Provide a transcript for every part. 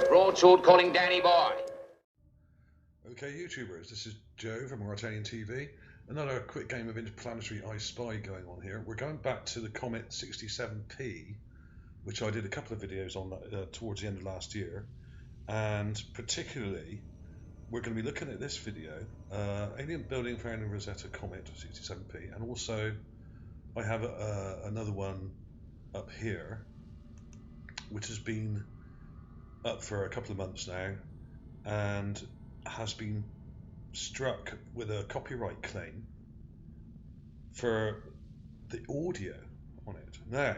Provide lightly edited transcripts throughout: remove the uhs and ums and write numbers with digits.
Broadsword calling Danny boy. Okay, YouTubers, this is Joe from ArtAlienTV. Another quick game of interplanetary I Spy going on here. We're going back to the COMET 67P, which I did a couple of videos on towards the end of last year. And particularly, we're going to be looking at this video, Alien Building Found in Rosetta Comet 67P, and also I have another one up here, which has been up for a couple of months now, and has been struck with a copyright claim for the audio on it. Now,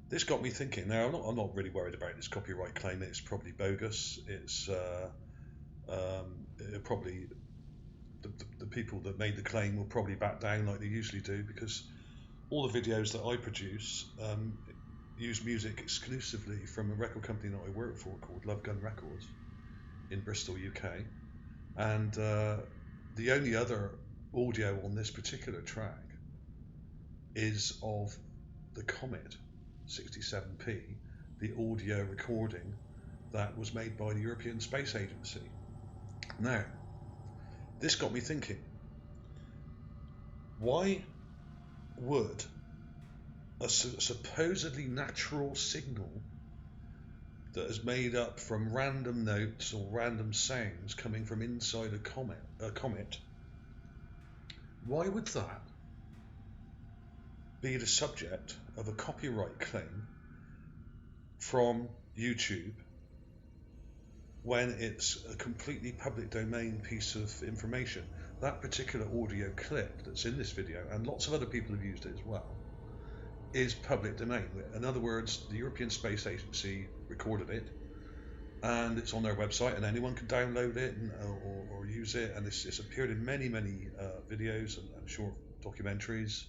this got me thinking. Now, I'm not really worried about this copyright claim. It's probably bogus. It's probably the people that made the claim will probably back down like they usually do, because all the videos that I produce use music exclusively from a record company that I work for called Love Gun Records in Bristol, UK. And the only other audio on this particular track is of the COMET 67P, the audio recording that was made by the European Space Agency. Now, this got me thinking, why would a supposedly natural signal that is made up from random notes or random sounds coming from inside a comet, why would that be the subject of a copyright claim from YouTube when it's a completely public domain piece of information? That particular audio clip that's in this video, and lots of other people have used it as well, is public domain. In other words, the European Space Agency recorded it, and it's on their website, and anyone can download it or use it, and it's appeared in many videos and short documentaries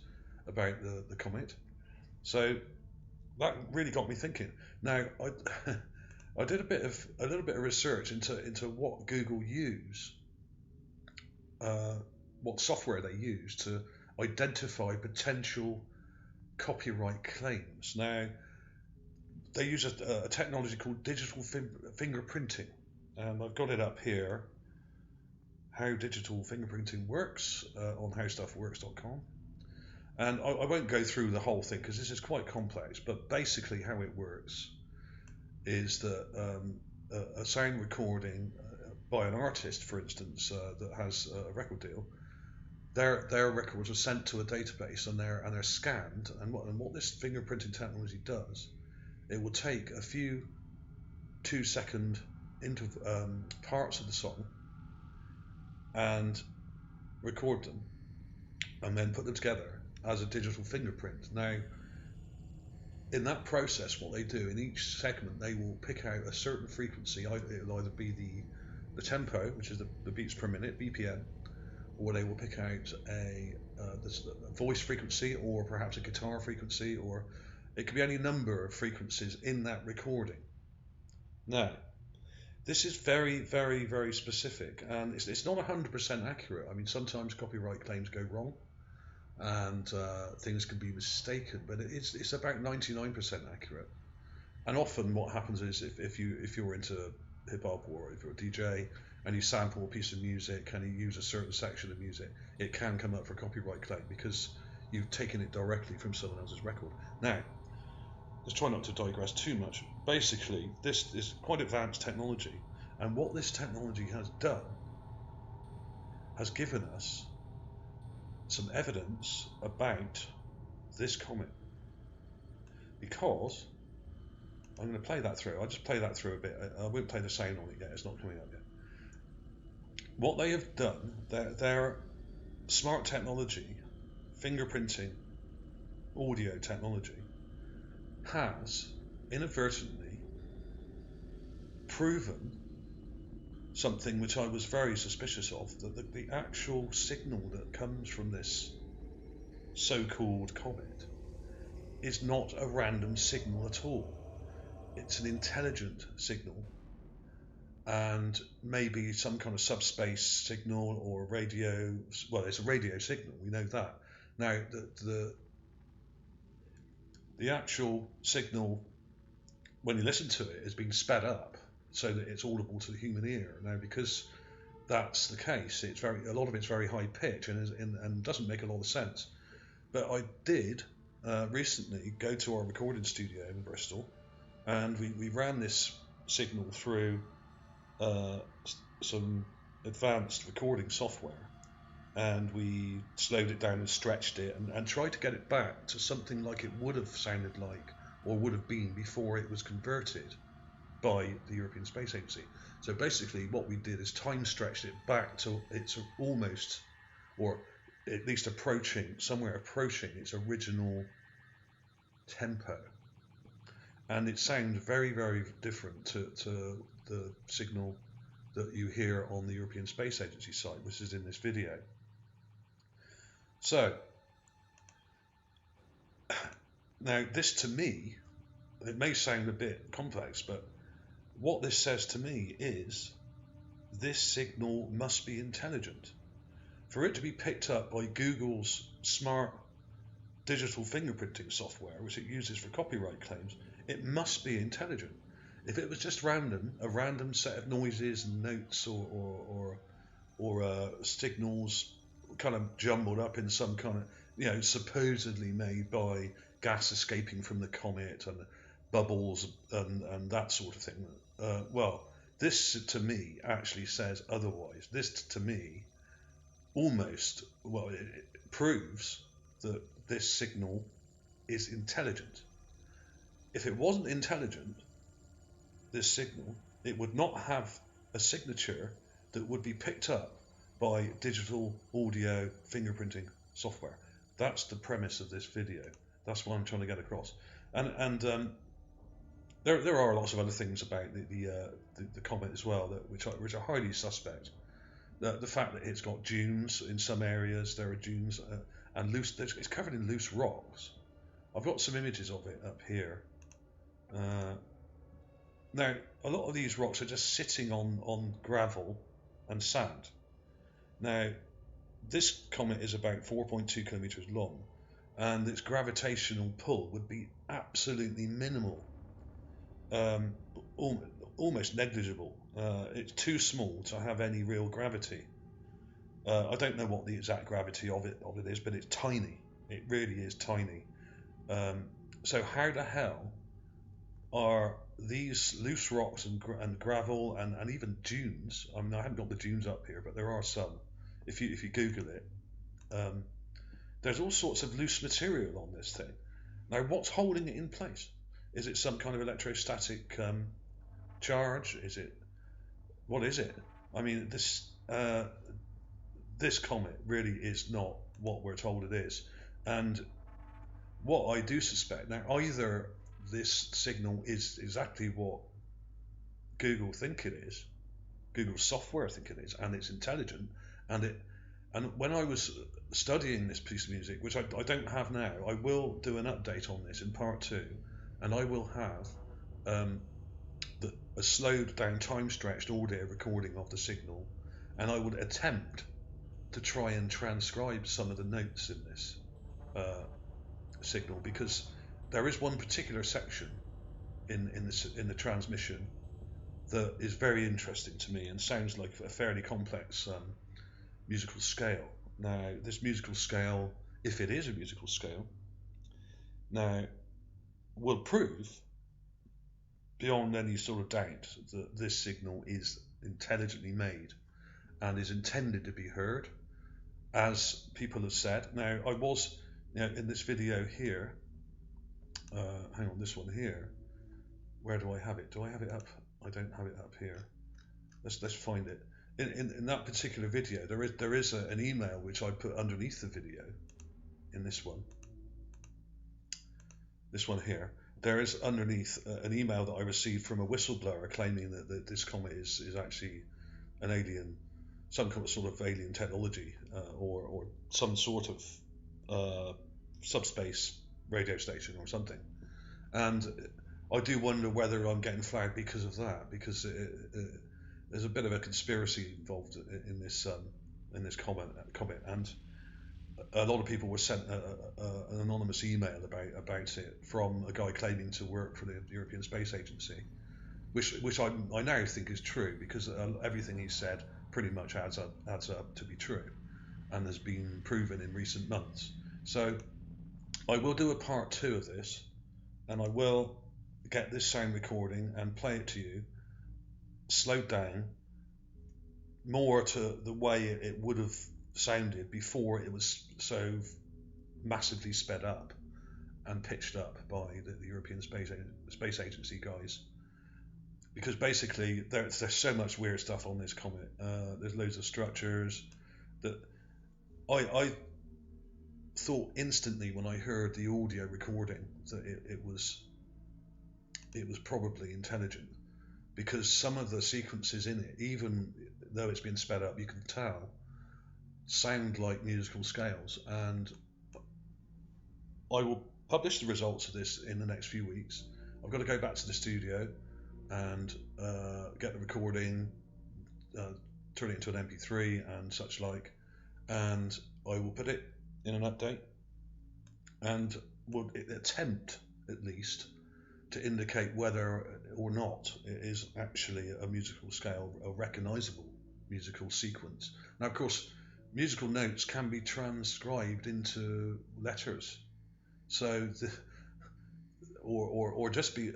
about the comet. So that really got me thinking. Now, I did a little bit of research into what Google use, what software they use to identify potential copyright claims. Now, they use a technology called digital fingerprinting, and I've got it up here, how digital fingerprinting works, on howstuffworks.com. And I won't go through the whole thing because this is quite complex, but basically how it works is that a sound recording by an artist, for instance, that has a record deal, their records are sent to a database, and they're scanned. And what this fingerprinting technology does, it will take a few 2-second parts of the song and record them, and then put them together as a digital fingerprint. Now, in that process, what they do in each segment, they will pick out a certain frequency. It'll either be the tempo, which is the beats per minute, BPM, or they will pick out a voice frequency, or perhaps a guitar frequency, or it could be any number of frequencies in that recording. Now, this is very specific, and it's not 100% accurate. I mean, sometimes copyright claims go wrong, and things can be mistaken, but it's about 99% accurate. And often what happens is if you're into hip hop, or if you're a DJ and you sample a piece of music and you use a certain section of music, it can come up for copyright claim because you've taken it directly from someone else's record. Now, let's try not to digress too much. Basically, this is quite advanced technology, and what this technology has done has given us some evidence about this comet, because I'm going to play that through. I'll just play that through a bit. I won't play the sound on it yet. It's not coming up yet. What they have done, their smart technology, fingerprinting, audio technology, has inadvertently proven something which I was very suspicious of, that the actual signal that comes from this so-called comet is not a random signal at all. It's an intelligent signal, and maybe some kind of subspace signal or radio. Well, it's a radio signal, we know that. Now, the actual signal when you listen to it, has been sped up so that it's audible to the human ear. Now, because that's the case, a lot of it's very high pitch and doesn't make a lot of sense. But I did recently go to our recording studio in Bristol, and we ran this signal through some advanced recording software, and we slowed it down and stretched it and tried to get it back to something like it would have sounded like or would have been before it was converted by the European Space Agency. So basically what we did is time stretched it back to its almost, or at least somewhere approaching its original tempo. And it sounds very, very different to the signal that you hear on the European Space Agency site, which is in this video. So, now this to me, it may sound a bit complex, but what this says to me is this signal must be intelligent. For it to be picked up by Google's smart digital fingerprinting software, which it uses for copyright claims, it must be intelligent. If it was just a random set of noises and notes or signals kind of jumbled up in some kind of, supposedly made by gas escaping from the comet and bubbles and that sort of thing, well, this to me actually says otherwise. This to me it proves that this signal is intelligent. If it wasn't intelligent, this signal, it would not have a signature that would be picked up by digital audio fingerprinting software. That's the premise of this video. That's what I'm trying to get across. And there are lots of other things about the comet as well which are highly suspect. The fact that it's got dunes in some areas, there are dunes and it's covered in loose rocks. I've got some images of it up here. Now, a lot of these rocks are just sitting on gravel and sand. Now, this comet is about 4.2 kilometers long, and its gravitational pull would be absolutely minimal, almost negligible. It's too small to have any real gravity. I don't know what the exact gravity of it is, but it's tiny. It really is tiny. So how the hell are these loose rocks and gravel and even dunes? I mean, I haven't got the dunes up here, but there are some. If you Google it, there's all sorts of loose material on this thing. Now, what's holding it in place? Is it some kind of electrostatic charge? What is it? I mean, this comet really is not what we're told it is. And what I do suspect, now, either this signal is exactly what Google think it is, Google software think it is, and it's intelligent, and when I was studying this piece of music, which I don't have now, I will do an update on this in part 2, and I will have a slowed down, time stretched audio recording of the signal, and I would attempt to try and transcribe some of the notes in this signal, because there is one particular section in the transmission that is very interesting to me and sounds like a fairly complex musical scale. Now, this musical scale, if it is a musical scale, now will prove beyond any sort of doubt that this signal is intelligently made and is intended to be heard, as people have said. Now, I was, in this video here, hang on, this one here, where do I have it? Do I have it up? I don't have it up here. Let's find it. In that particular video, there is an email which I put underneath the video. In this one here, there is underneath an email that I received from a whistleblower claiming that this comet is actually an alien, some sort of alien technology, or some sort of subspace radio station or something. And I do wonder whether I'm getting flagged because of that, because there's a bit of a conspiracy involved in this comet, and a lot of people were sent an anonymous email about it from a guy claiming to work for the European Space Agency, which I now think is true, because everything he said pretty much adds up to be true, and has been proven in recent months. So I will do a part 2 of this, and I will get this sound recording and play it to you, slowed down more to the way it would have sounded before it was so massively sped up and pitched up by the European Space Agency guys. Because basically there's so much weird stuff on this comet. There's loads of structures that I thought instantly when I heard the audio recording that it was probably intelligent, because some of the sequences in it, even though it's been sped up, you can tell sound like musical scales. And I will publish the results of this in the next few weeks. I've got to go back to the studio and get the recording, turn it into an MP3 and such like, and I will put it in an update, and will attempt at least to indicate whether or not it is actually a musical scale, a recognizable musical sequence. Now, of course, musical notes can be transcribed into letters, so or just be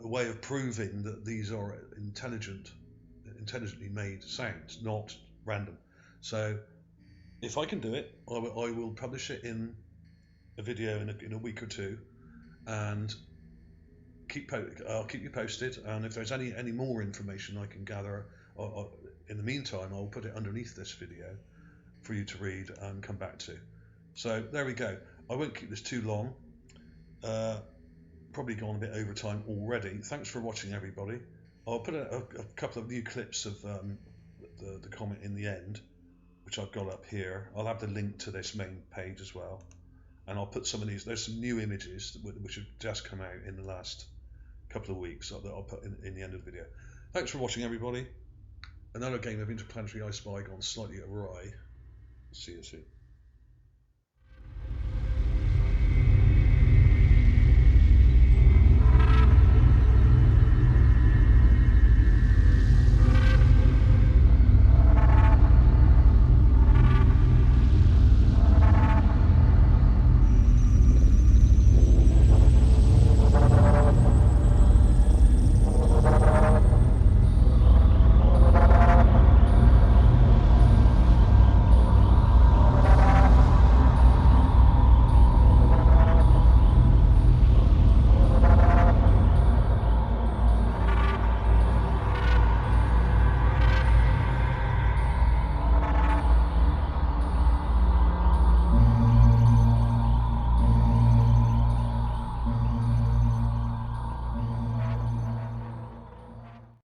a way of proving that these are intelligently made sounds, not random. So if I can do it, I will publish it in a video in a week or two, and I'll keep you posted. And if there's any more information I can gather, in the meantime, I'll put it underneath this video for you to read and come back to. So there we go. I won't keep this too long. Probably gone a bit over time already. Thanks for watching, everybody. I'll put a couple of new clips of the comet in the end, which I've got up here. I'll have the link to this main page as well, and I'll put some of these. There's some new images which have just come out in the last couple of weeks that I'll put in the end of the video. Thanks for watching, everybody. Another game of Interplanetary I Spy gone slightly awry. See you soon.